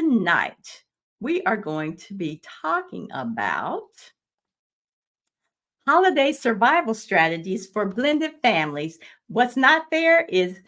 tonight we are going to be talking about holiday survival strategies for blended families. What's not there is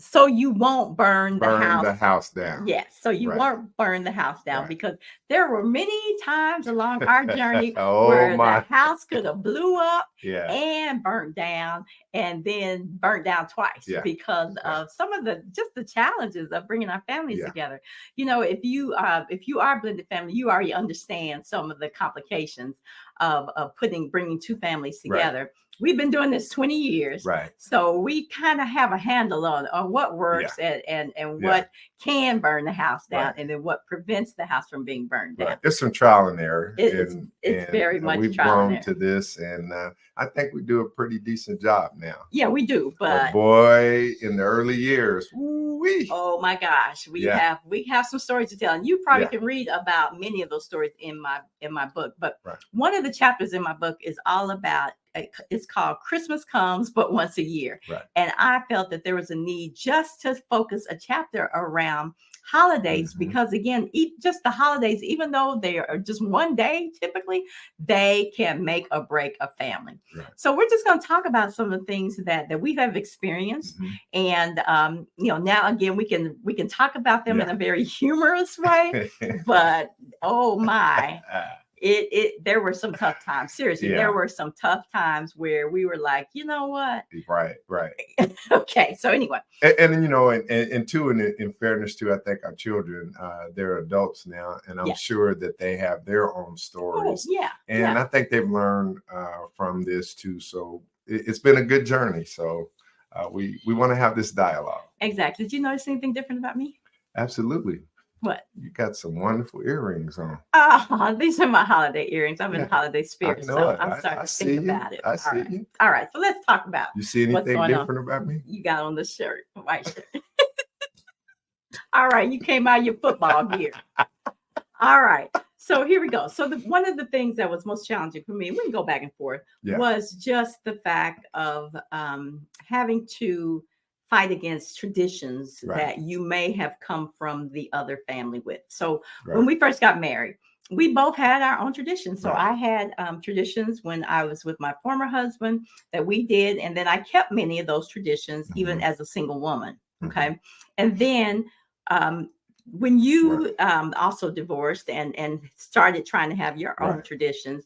so you won't burn the Burn house. the house down. Yes, so you Right. won't burn the house down Right. because there were many times along our journey Oh where my. the house could have blew up Yeah. and burnt down and then burnt down twice Yeah. because Yeah. of some of the challenges of bringing our families Yeah. together. You know, if you are a blended family, you already understand some of the complications of bringing two families Right. together. We've been doing this 20 years. Right. So we kind of have a handle on what works Yeah. and Yeah. what can burn the house down Right. and then what prevents the house from being burned down. Right. It's some trial and error. It's very much we've trial and grown error. to this, and I think we do a pretty decent job now. Yeah, we do. But boy, in the early years, woo-wee. Oh my gosh, we have some stories to tell, and you probably can read about many of those stories in my book. But one of the chapters in my book is all about. It's called Christmas Comes But Once a Year. Right. And I felt that there was a need just to focus a chapter around holidays, because again, just the holidays, even though they are just one day, typically, they can make or break a family. Right. So we're just going to talk about some of the things that we have experienced. And, now again, we can talk about them in a very humorous way, but oh my, there were some tough times. Seriously, there were some tough times where we were like, you know what? Right. Okay. So anyway. And you know, and too, in fairness to, I think our children, they're adults now, and I'm sure that they have their own stories. Oh, yeah. And I think they've learned from this too. So it's been a good journey. So we want to have this dialogue. Exactly. Did you notice anything different about me? Absolutely. What? You got some wonderful earrings on. Oh, these are my holiday earrings. I'm in holiday spirit, so I'm starting to think about it. I see you. All right, so let's talk about. You see anything different about me? You got on the shirt, white shirt. All right, you came out your football gear. All right, so here we go. So one of the things that was most challenging for me, we can go back and forth, was just the fact of having to fight against traditions that you may have come from the other family with. So when we first got married, we both had our own traditions. So I had traditions when I was with my former husband that we did. And then I kept many of those traditions, even as a single woman. Okay. And then when you also divorced and started trying to have your own traditions,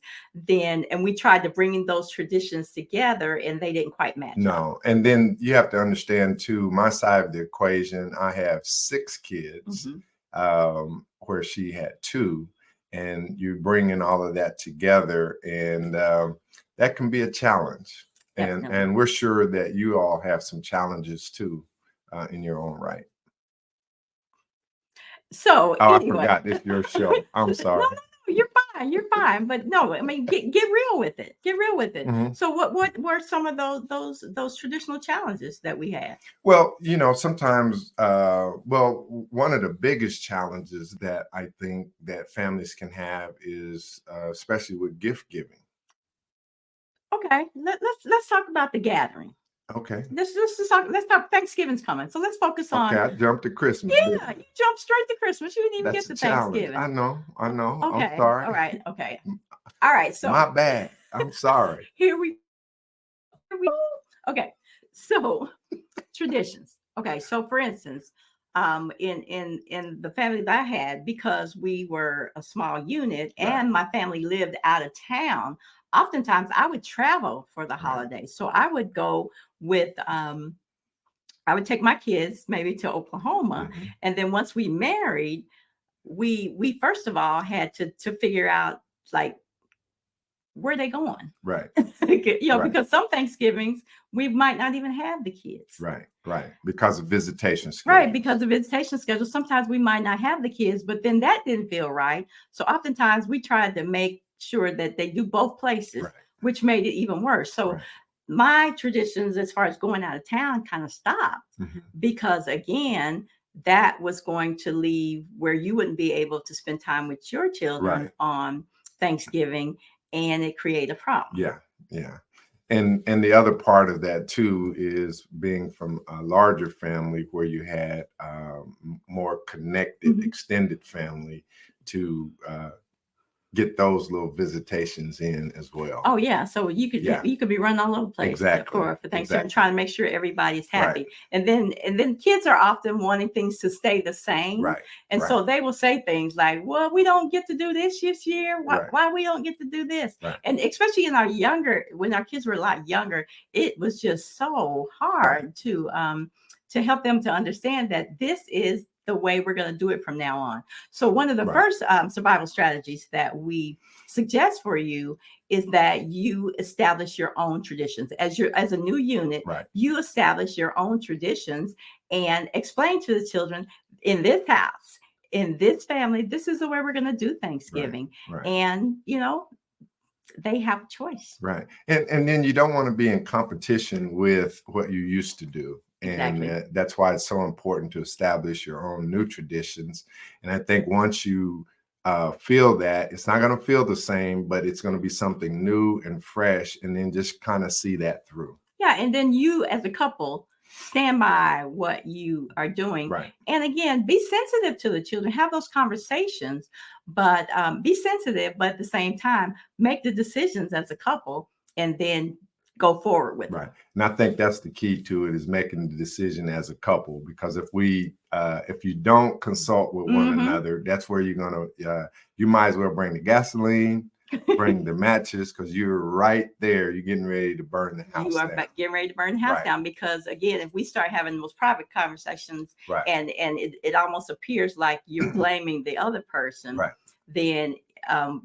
and we tried to bring those traditions together, and they didn't quite match. No. And then you have to understand too, my side of the equation, I have 6 kids, where she had 2, and you bring in all of that together, and that can be a challenge. And we're sure that you all have some challenges too, in your own right. So anyway. I forgot it's your show. I'm sorry. No, you're fine. But no, I mean, get real with it. Get real with it. So what were some of those traditional challenges that we had? Well, you know, sometimes, one of the biggest challenges that I think that families can have is, especially with gift giving. Okay, let's talk about the gathering. Okay. Let's talk. Thanksgiving's coming, so let's focus on. Okay, I jumped to Christmas. Yeah, you jumped straight to Christmas. You didn't even get to Thanksgiving. I know. Okay. I'm sorry. All right. Okay. All right. So my bad. I'm sorry. Here we go. Okay. So traditions. Okay. So for instance, in the family that I had, because we were a small unit and my family lived out of town, oftentimes I would travel for the holidays. So I would go with I would take my kids maybe to Oklahoma. And then once we married, we first of all had to figure out like where they going. Right. Because some Thanksgivings we might not even have the kids. Right. Because of visitation schedule. Right. Because of visitation schedule. Sometimes we might not have the kids, but then that didn't feel right. So oftentimes we tried to make sure that they do both places, which made it even worse. So my traditions as far as going out of town kind of stopped because again, that was going to leave where you wouldn't be able to spend time with your children on Thanksgiving, and it created a problem. Yeah. And the other part of that too is being from a larger family where you had more connected, extended family to get those little visitations in as well. Oh yeah, so you could be running all over the place Exactly. for Thanksgiving, Exactly. trying to make sure everybody's happy. Right. And then kids are often wanting things to stay the same. Right. And Right. so they will say things like, "Well, we don't get to do this year. Right. Why we don't get to do this?" Right. And especially in when our kids were a lot younger, it was just so hard to help them to understand that this is the way we're going to do it from now on. So one of the first survival strategies that we suggest for you is that you establish your own traditions as a new unit. Right. You establish your own traditions and explain to the children, in this house, in this family, this is the way we're going to do Thanksgiving. Right. And they have a choice. Right. And then you don't want to be in competition with what you used to do. Exactly. And that's why it's so important to establish your own new traditions. And I think once you feel that, it's not going to feel the same, but it's going to be something new and fresh, and then just kind of see that through. Yeah. And then you as a couple stand by what you are doing. Right. And again, be sensitive to the children, have those conversations, but be sensitive, but at the same time, make the decisions as a couple and then go forward with right. And I think that's the key to it, is making the decision as a couple, because if you don't consult with one another, that's where you're going to, you might as well bring the gasoline, bring the matches, because you're right there. You're getting ready to burn the house down. Getting ready to burn the house down, because again, if we start having those private conversations and it almost appears like you're blaming the other person, then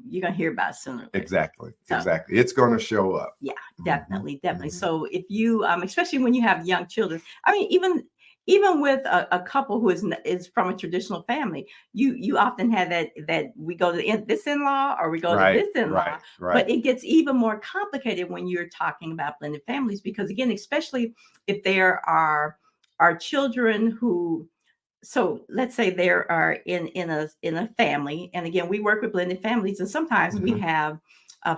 you're going to hear about it sooner. Exactly. Exactly. It's going to show up. Yeah, definitely. So if you, especially when you have young children, I mean, even with a couple who is from a traditional family, you often have that we go to this in-law or we go to this in-law, but it gets even more complicated when you're talking about blended families, because again, especially if there are children who, so let's say there are in a family, and again, we work with blended families, and sometimes we have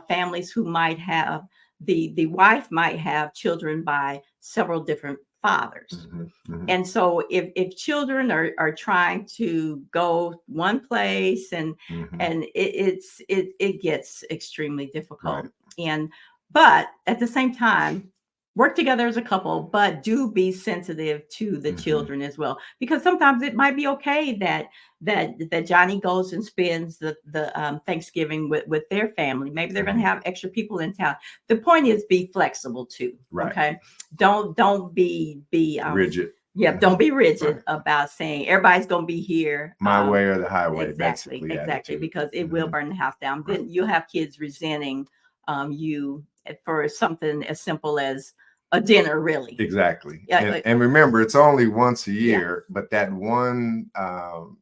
families who might have the wife might have children by several different fathers. And so if children are trying to go one place and it gets extremely difficult. But at the same time, work together as a couple, but do be sensitive to the children as well, because sometimes it might be okay that Johnny goes and spends the Thanksgiving with their family. Maybe they're going to have extra people in town. The point is, be flexible too. Okay, don't be rigid. Yeah, don't be rigid about saying everybody's going to be here. My way or the highway. Exactly, because it will burn the house down. Then you'll have kids resenting you for something as simple as a dinner, really. Exactly. And remember, it's only once a year, but that one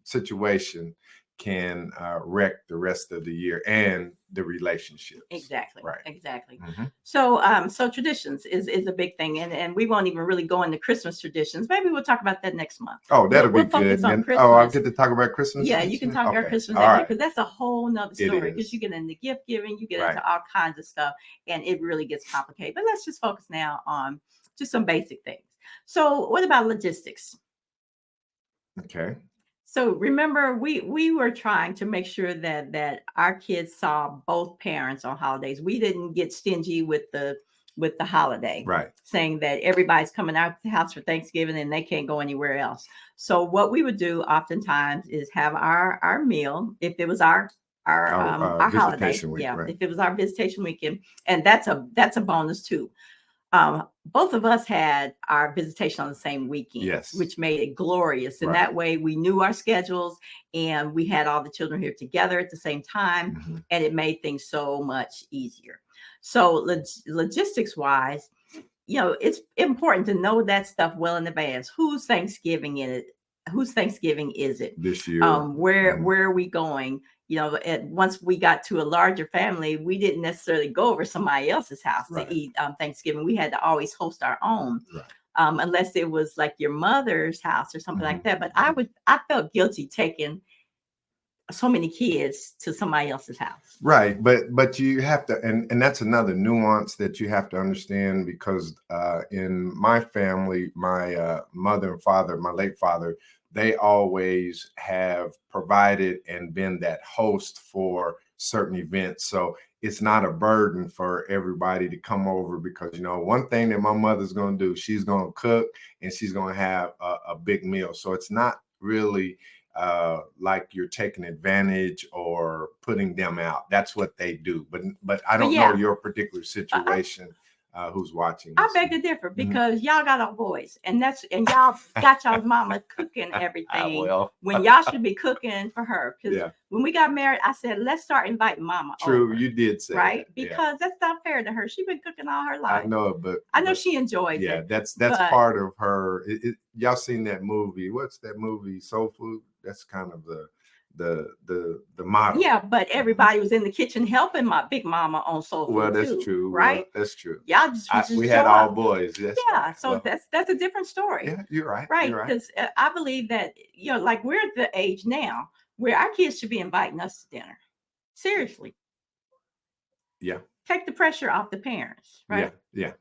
situation can wreck the rest of the year and the relationships. Exactly. Exactly. So traditions is a big thing, and we won't even really go into Christmas traditions. Maybe we'll talk about that next month. Oh, that'll be good. I'll get to talk about Christmas. Yeah, you can talk about Christmas because that's a whole nother story, because you get into gift giving, you get into all kinds of stuff, and it really gets complicated. But let's just focus now on just some basic things. So what about logistics? Okay. So remember, we were trying to make sure that our kids saw both parents on holidays. We didn't get stingy with the holiday, saying that everybody's coming out to the house for Thanksgiving and they can't go anywhere else. So what we would do oftentimes is have our meal, if it was our holiday, if it was our visitation weekend, and that's a bonus too. Both of us had our visitation on the same weekend, which made it glorious. And that way we knew our schedules and we had all the children here together at the same time. And it made things so much easier. So logistics wise, it's important to know that stuff well in advance. Whose Thanksgiving is it this year? Where are we going? Once we got to a larger family, we didn't necessarily go over somebody else's house to eat Thanksgiving. We had to always host our own, unless it was like your mother's house or something like that. But I felt guilty taking so many kids to somebody else's house. Right. But you have to, and that's another nuance that you have to understand, because in my family, my mother and father, my late father, they always have provided and been that host for certain events. So it's not a burden for everybody to come over, because, you know, one thing that my mother's going to do, she's going to cook and she's going to have a big meal. So it's not really like you're taking advantage or putting them out. That's what they do. But I don't know your particular situation. Who's watching I this. beg to differ, because y'all got all boys, and y'all got y'all mama cooking everything when y'all should be cooking for her. Because when we got married, I said, let's start inviting mama over. You did say right that. Because that's not fair to her. She's been cooking all her life. I know, but I know she enjoys it. Yeah, that's part of her. Y'all seen that movie? What's that movie? Soul Food. That's kind of the model. Yeah, but everybody was in the kitchen helping my big mama on Soul Food. Well, that's too, true. right? Well, that's true. Y'all just we had all boys. That's right. So that's a different story. Yeah, you're right. Right, because I believe that, you know, like we're at the age now where our kids should be inviting us to dinner. Seriously. Yeah. Take the pressure off the parents. Right. Yeah.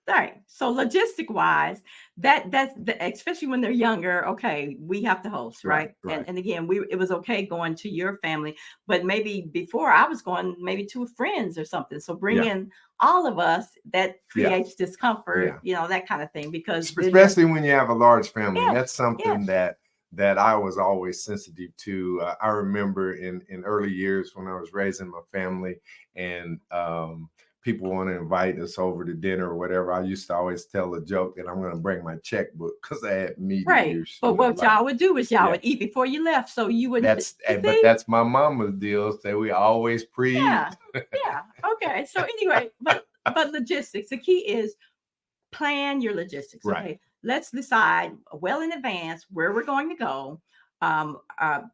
Right. So logistic wise, that's especially when they're younger. Okay, we have to host, right? And again, it was okay going to your family, but maybe before I was going maybe to friends or something. So bringing all of us, that creates discomfort, you know, that kind of thing. Because especially when you have a large family, that's something that I was always sensitive to. I remember in early years when I was raising my family, and people want to invite us over to dinner or whatever, I used to always tell a joke that I'm going to bring my checkbook because I had meeting. Right. But what y'all would do is y'all would eat before you left, so you wouldn't. But that's my mama's deal. Say we always pre-eat. Yeah. Okay. So anyway, but logistics. The key is plan your logistics. Right. Okay. Let's decide well in advance where we're going to go.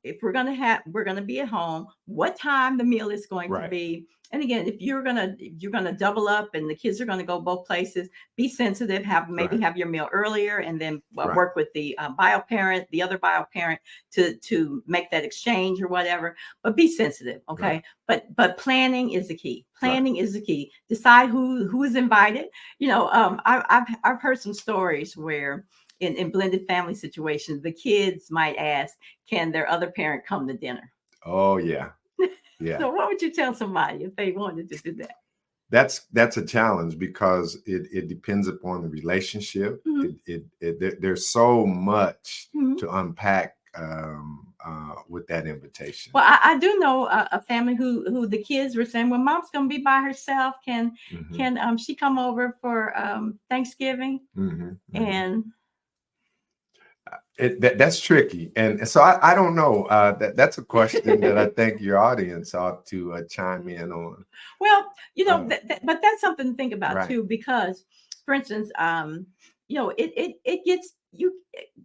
If we're gonna be at home, what time the meal is going to be. And again, if you're gonna double up and the kids are gonna go both places, be sensitive. Have your meal earlier, and then work with the the other bio parent to make that exchange or whatever. But be sensitive, okay? But planning is the key. Planning is the key. Decide who is invited. You know, I've heard some stories where in blended family situations, the kids might ask, can their other parent come to dinner? Oh, yeah. Yeah. So what would you tell somebody if they wanted to do that? That's a challenge, because it depends upon the relationship. There's so much to unpack with that invitation. Well, I do know a family who the kids were saying, well, mom's going to be by herself. Can she come over for Thanksgiving? And that's tricky, and so I don't know. That's a question that I think your audience ought to chime in on. Well, you know, but that's something to think about too, because, for instance, you know, it gets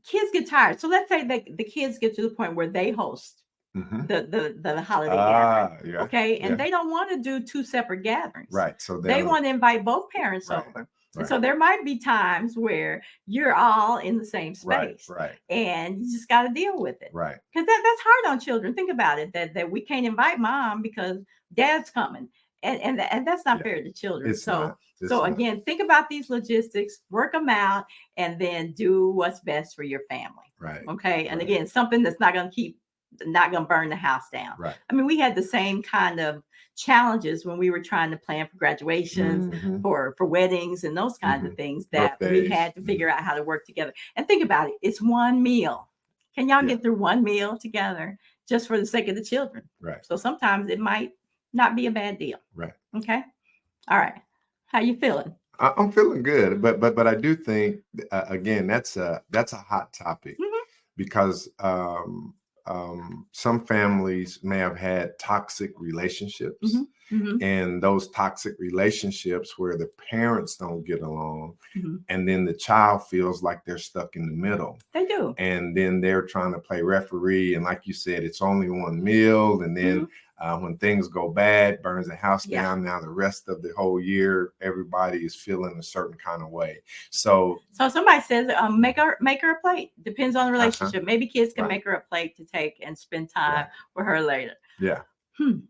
kids get tired. So let's say that the kids get to the point where they host the holiday gathering, okay, and they don't want to do two separate gatherings, right? So they want to invite both parents over. And so there might be times where you're all in the same space, and you just got to deal with it, right? Because that's hard on children. Think about it, that we can't invite mom because dad's coming, and that's not fair to children. So again, think about these logistics, work them out, and then do what's best for your family, right? Okay, and again, something that's not going to burn the house down. Right. I mean, we had the same kind of challenges when we were trying to plan for graduations, for weddings, and those kinds of things that we had to figure out how to work together. And think about it, it's one meal. Can y'all get through one meal together just for the sake of the children? Right. So sometimes it might not be a bad deal. Right. Okay. All right. How you feeling? I'm feeling good, but I do think again that's a hot topic, because some families may have had toxic relationships, and those toxic relationships where the parents don't get along, and then the child feels like they're stuck in the middle. They do. And then they're trying to play referee, and like you said, it's only one meal, and then When things go bad, burns the house Yeah. down. Now the rest of the whole year, everybody is feeling a certain kind of way. So somebody says, make her a plate. Depends on the relationship. Maybe kids can Right. make her a plate to take and spend time Right. with her later. Yeah.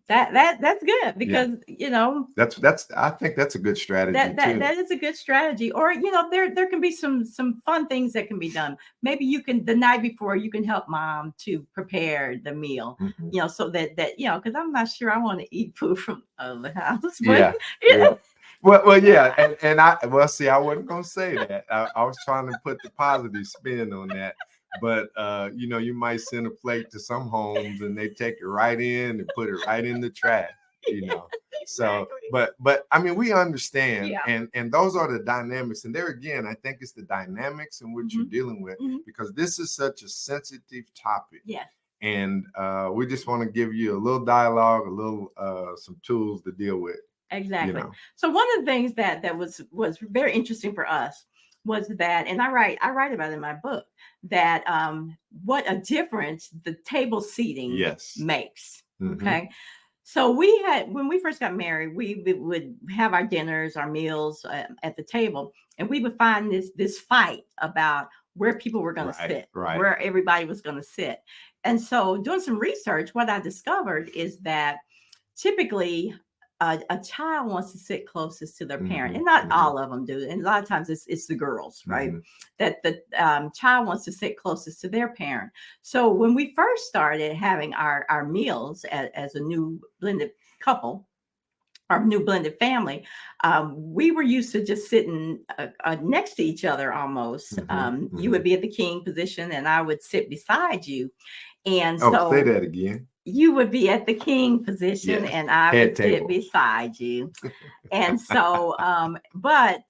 That's good, because you know, that's I think that's a good strategy too. That is a good strategy. Or you know, there can be some fun things that can be done. Maybe you can, the night before, you can help mom to prepare the meal. Mhm. You know, so that you know, because I'm not sure I want to eat food from the house. But, Yeah. Yeah. Well, yeah, and I see, I wasn't gonna say that. I was trying to put the positive spin on that. But you know, you might send a plate to some homes and they take it right in and put it right in the trash, you know. So, but I mean, we understand, and those are the dynamics. And there again, I think it's the dynamics in which you're dealing with, because this is such a sensitive topic. Yes. And we just want to give you a little dialogue, a little some tools to deal with. Exactly. You know. So one of the things that was very interesting for us was that, and I write about it in my book, that what a difference the table seating makes. Okay. So we had, when we first got married, we would have our dinners, our meals at the table, and we would find this fight about where people were going to sit, where everybody was going to sit. And so doing some research, what I discovered is that typically a child wants to sit closest to their parent, and not all of them do. And a lot of times it's the girls, right? That the child wants to sit closest to their parent. So when we first started having our meals as a new blended couple, our new blended family, we were used to just sitting next to each other almost. You would be at the king position and I would sit beside you. And so say that again. You would be at the king position and I would sit beside you. And so, but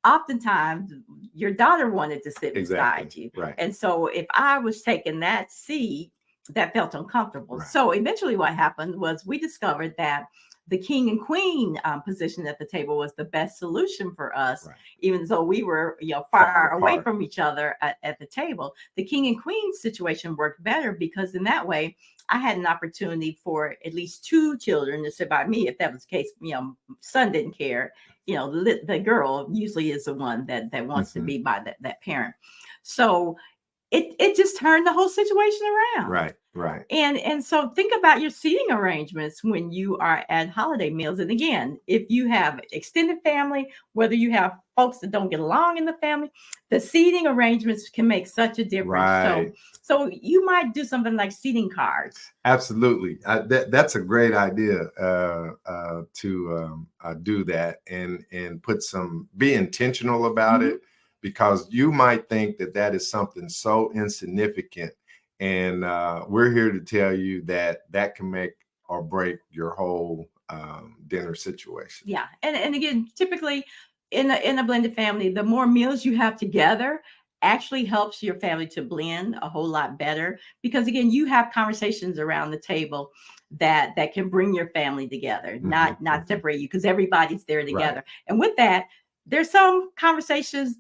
oftentimes your daughter wanted to sit beside you. Right. And so if I was taking that seat, that felt uncomfortable. So eventually what happened was we discovered that the king and queen position at the table was the best solution for us, even though we were, you know, far away from each other at the table. The king and queen situation worked better because in that way, I had an opportunity for at least two children to sit by me. If that was the case, you know, son didn't care. You know, the girl usually is the one that wants to be by that parent. So it just turned the whole situation around. Right. And so think about your seating arrangements when you are at holiday meals. And again, if you have extended family, whether you have folks that don't get along in the family, the seating arrangements can make such a difference. So you might do something like seating cards. Absolutely. That's a great idea to do that and put be intentional about it, because you might think that is something so insignificant. And we're here to tell you that can make or break your whole dinner situation. Yeah. And again, typically in a blended family, the more meals you have together actually helps your family to blend a whole lot better, because again, you have conversations around the table that can bring your family together, not separate you, because everybody's there together. And with that, there's some conversations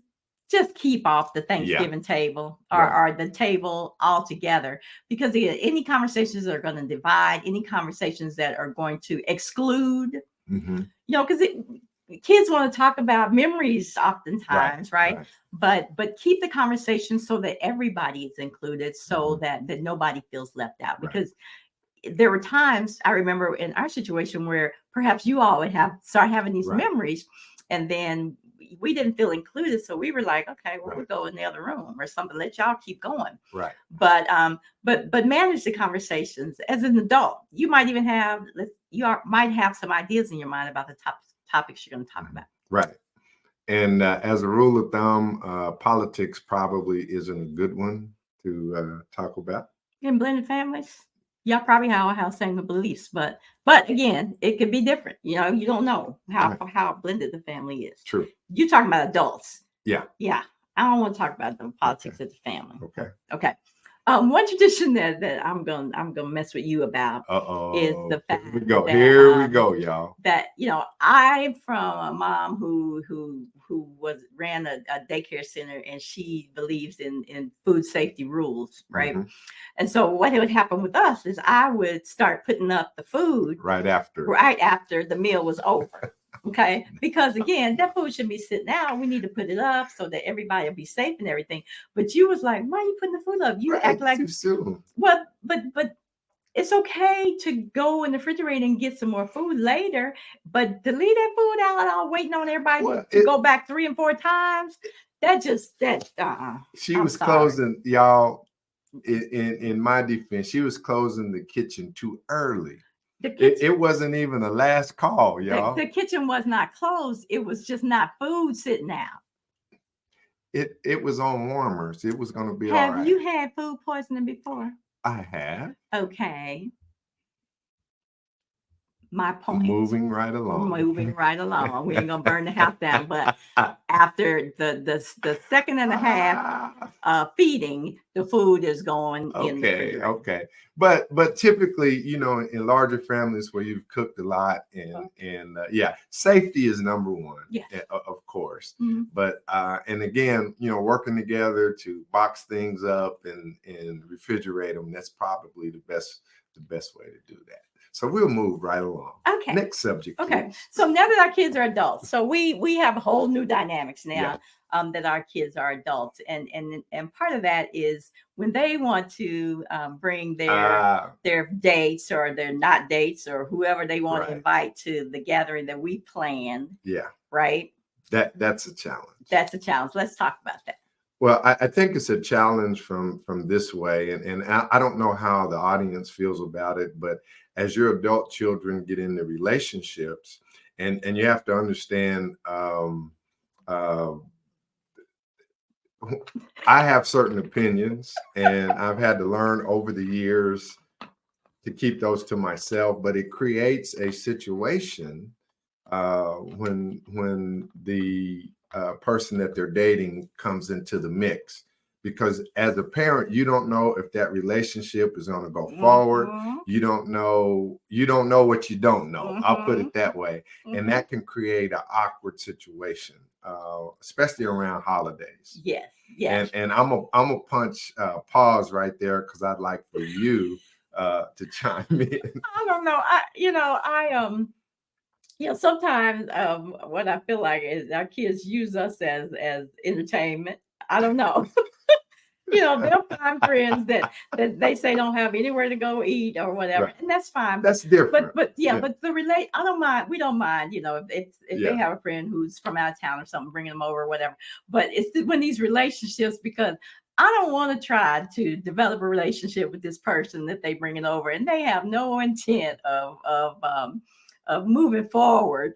just keep off the Thanksgiving table or the table altogether, because again, any conversations that are going to divide, any conversations that are going to exclude, you know, because kids want to talk about memories oftentimes, right? But keep the conversation so that everybody is included, so that nobody feels left out. Because there were times I remember in our situation where perhaps you all would start having these memories, and then we didn't feel included. So we were like, okay, well, we'll go in the other room or something. Let y'all keep going. But manage the conversations. As an adult, you might even might have some ideas in your mind about the topics you're going to talk about. And as a rule of thumb, politics probably isn't a good one to talk about. In blended families, y'all probably have same beliefs, but again, it could be different. You know, you don't know how blended the family is. True. You're talking about adults. Yeah. I don't want to talk about the politics of the family. Okay. One tradition that I'm gonna mess with you about is the fact Here we go, y'all. That, you know, I'm from a mom who ran a daycare center, and she believes in food safety rules, right? Mhm. And so what would happen with us is I would start putting up the food Right after. the meal was over. Okay. Because again, that food should be sitting out. We need to put it up so that everybody will be safe and everything. But you was like, why are you putting the food up? You Right, act like too soon. well, but it's okay to go in the refrigerator and get some more food later, but to leave that food out all waiting on everybody Well, to go back 3 and 4 times, she I'm was sorry. closing, y'all. In my defense, she was closing the kitchen too early. The kitchen, It wasn't even the last call, y'all. the kitchen was not closed. It was just not food sitting out. It was on warmers. It was going to be all Have right. you had food poisoning before? I have. Okay. My point. Moving right along. Moving right along. We ain't gonna burn the house down, but after the second and a half feeding, the food is going in the refrigerator. Okay. But typically, you know, in larger families where you've cooked a lot, and yeah, safety is number one. Yes. Of course. Mhm. But and again, you know, working together to box things up and refrigerate them, that's probably the best way to do that. So we'll move right along. Okay. Next subject. Okay. Please. So now that our kids are adults, so we have a whole new dynamics now. Yeah. That our kids are adults, and part of that is when they want to bring their dates or their not dates or whoever they want to invite to the gathering that we planned. Yeah. Right. That's a challenge. That's a challenge. Let's talk about that. Well, I think it's a challenge from this way, and I don't know how the audience feels about it, but as your adult children get into relationships, and you have to understand, I have certain opinions, and I've had to learn over the years to keep those to myself, but it creates a situation when the person that they're dating comes into the mix, because as a parent, you don't know if that relationship is going to go forward. You don't know what you don't know. I'll put it that way. And that can create an awkward situation, especially around holidays. Yes. Yes. And I'm a punch pause right there, because I'd like for you to chime in. I don't know. Sometimes what I feel like is our kids use us as entertainment. I don't know. They'll find friends that they say don't have anywhere to go eat or whatever, and that's fine. That's different. But I don't mind. We don't mind. If they have a friend who's from out of town or something, bringing them over or whatever. But it's when these relationships, because I don't want to try to develop a relationship with this person that they bring it over, and they have no intent of moving forward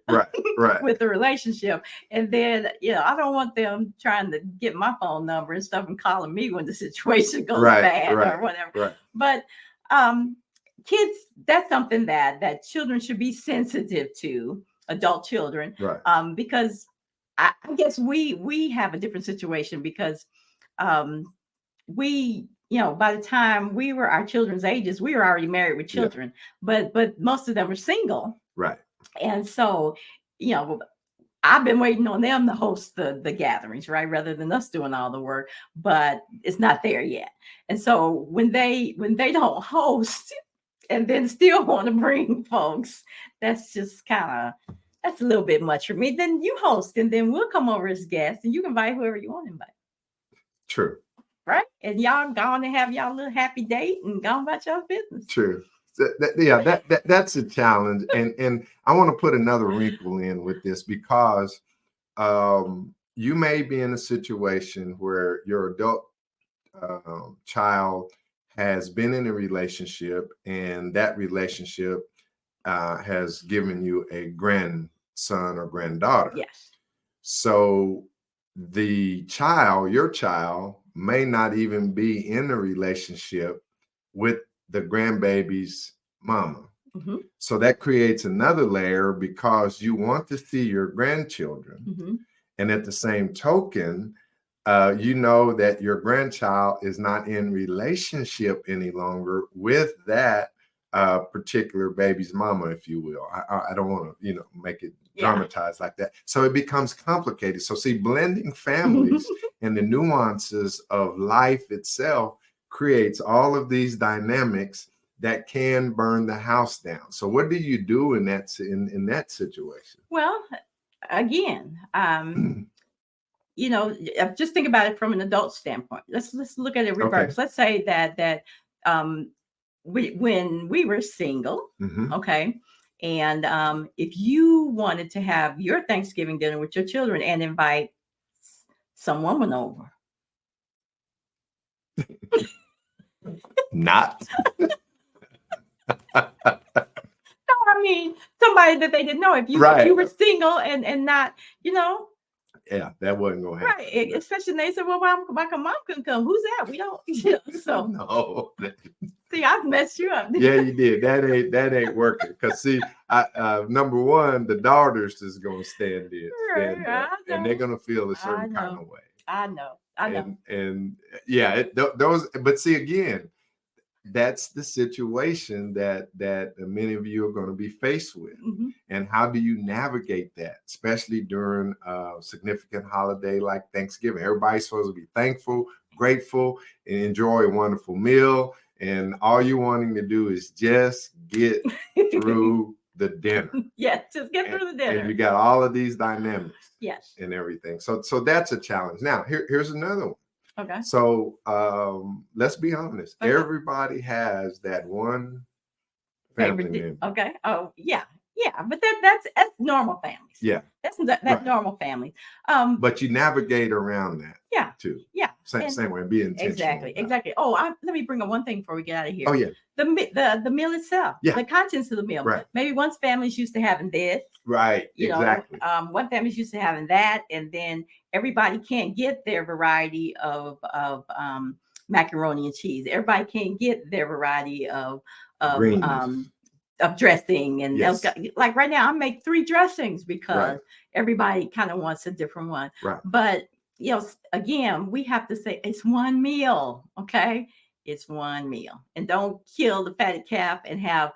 with the relationship. And then, I don't want them trying to get my phone number and stuff and calling me when the situation goes bad or whatever. But kids, that's something that children should be sensitive to, adult children, because I guess we have a different situation, because we, by the time we were our children's ages, we were already married with children, but most of them are single. Right. And so, I've been waiting on them to host the gatherings, right? Rather than us doing all the work, but it's not there yet. And so when they don't host and then still want to bring folks, that's just that's a little bit much for me. Then you host, and then we'll come over as guests, and you can invite whoever you want to invite. True. Right? And y'all going to have y'all little happy date and go about y'all's business. True. That's a challenge, and I want to put another wrinkle in with this, because you may be in a situation where your adult child has been in a relationship, and that relationship has given you a grandson or granddaughter. Yes. So your child may not even be in a relationship with the grandbaby's mama. Mm-hmm. So that creates another layer, because you want to see your grandchildren. Mm-hmm. And at the same token, that your grandchild is not in relationship any longer with that particular baby's mama, if you will. I don't want to, make it traumatized like that. So it becomes complicated. So see, blending families and the nuances of life itself creates all of these dynamics that can burn the house down. So what do you do in that situation? Well, again, just think about it from an adult standpoint. Let's look at it reverse. Okay. Let's say that when we were single, okay, and if you wanted to have your Thanksgiving dinner with your children and invite some woman over, not. I mean, somebody that they didn't know. If you were single and not, yeah, that wasn't gonna happen. Right. Especially they said, well, why come mom couldn't come? Who's that? We don't, so no. See, I've messed you up. Yeah, you did. That ain't working. Because see, number one, the daughters is gonna stand it. Right, and they're gonna feel a certain kind of way. I know. And yeah, those, but see, again, that's the situation that many of you are going to be faced with. And how do you navigate that, especially during a significant holiday like Thanksgiving? Everybody's supposed to be thankful, grateful, and enjoy a wonderful meal. And all you're wanting to do is just get through the dinner. Yes, just get through the dinner. And you got all of these dynamics. Yes. And everything. So that's a challenge. Now, here's another one. Okay. So let's be honest. Okay. Everybody has that one family member. Okay. Oh, yeah. Yeah. But that's normal families. Yeah. That's right. Normal families. But you navigate around that. Yeah. Too. Yeah. Same way. Be intentional. Exactly. Oh, let me bring up one thing before we get out of here. Oh, yeah. The meal itself. Yeah. The contents of the meal. Right. Maybe once families used to having this. Right. Exactly. One family's used to having that, and then everybody can't get their variety of macaroni and cheese. Everybody can't get their variety of dressing, and yes. Like right now, I make 3 dressings because everybody kind of wants a different one. Right. But again, we have to say it's one meal. Okay, it's one meal, and don't kill the fatted calf and have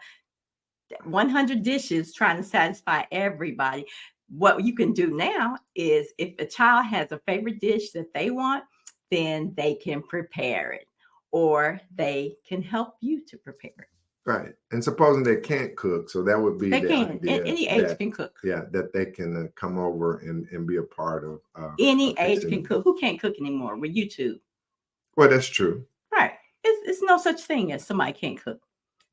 100 dishes trying to satisfy everybody. What you can do now is if a child has a favorite dish that they want, then they can prepare it, or they can help you to prepare it. Right. And supposing they can't cook, so that would be they can. Any age can cook. Yeah, that they can come over and be a part of. Any age can cook. Who can't cook anymore with YouTube? Well, that's true. Right. It's no such thing as somebody can't cook.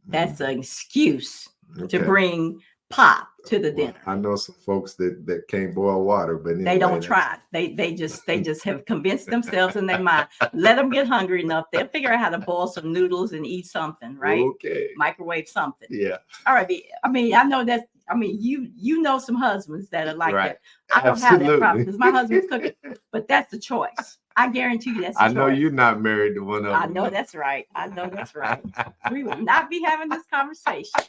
That's an excuse to bring pop to the dinner. I know some folks that can't boil water, but anyway, they don't try. They just have convinced themselves in their mind. Let them get hungry enough, they'll figure out how to boil some noodles and eat something, right? Okay. Microwave something. Yeah. All right. I mean, I know that. I mean, you know some husbands that are like that. I don't have that problem because my husband's cooking, but that's the choice. I guarantee you that's the choice. I know you're not married to one of them. I know that's right. We will not be having this conversation.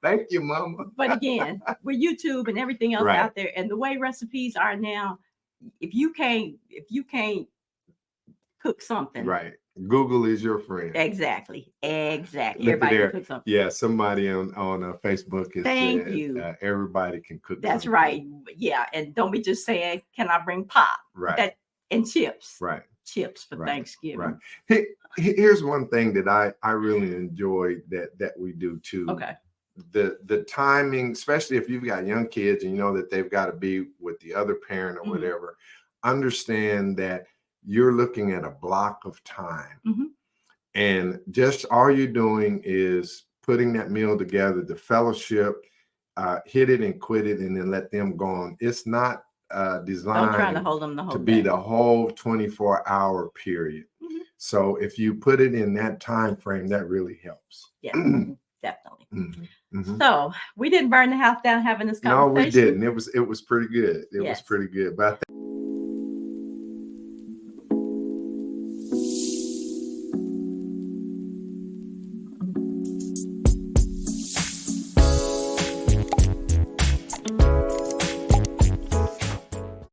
Thank you, Mama. But again, with YouTube and everything else out there, and the way recipes are now, if you can't cook something, right? Google is your friend. Exactly. Everybody can cook something. Yeah, somebody on Facebook is. Thank you. Everybody can cook. That's something. Right. Yeah, and don't be just saying, "Can I bring pop?" Right. And chips. Right. Chips for Thanksgiving. Right. Here's one thing that I really enjoy that we do too. Okay. The timing, especially if you've got young kids and you know that they've got to be with the other parent or whatever, understand that you're looking at a block of time. And just all you're doing is putting that meal together, the fellowship, hit it and quit it, and then let them go on. It's not designed try to hold them the whole to be the whole 24-hour period. So if you put it in that time frame, that really helps. Yeah. Definitely. So we didn't burn the house down having this conversation. No, we didn't. It was pretty good. It was pretty good. But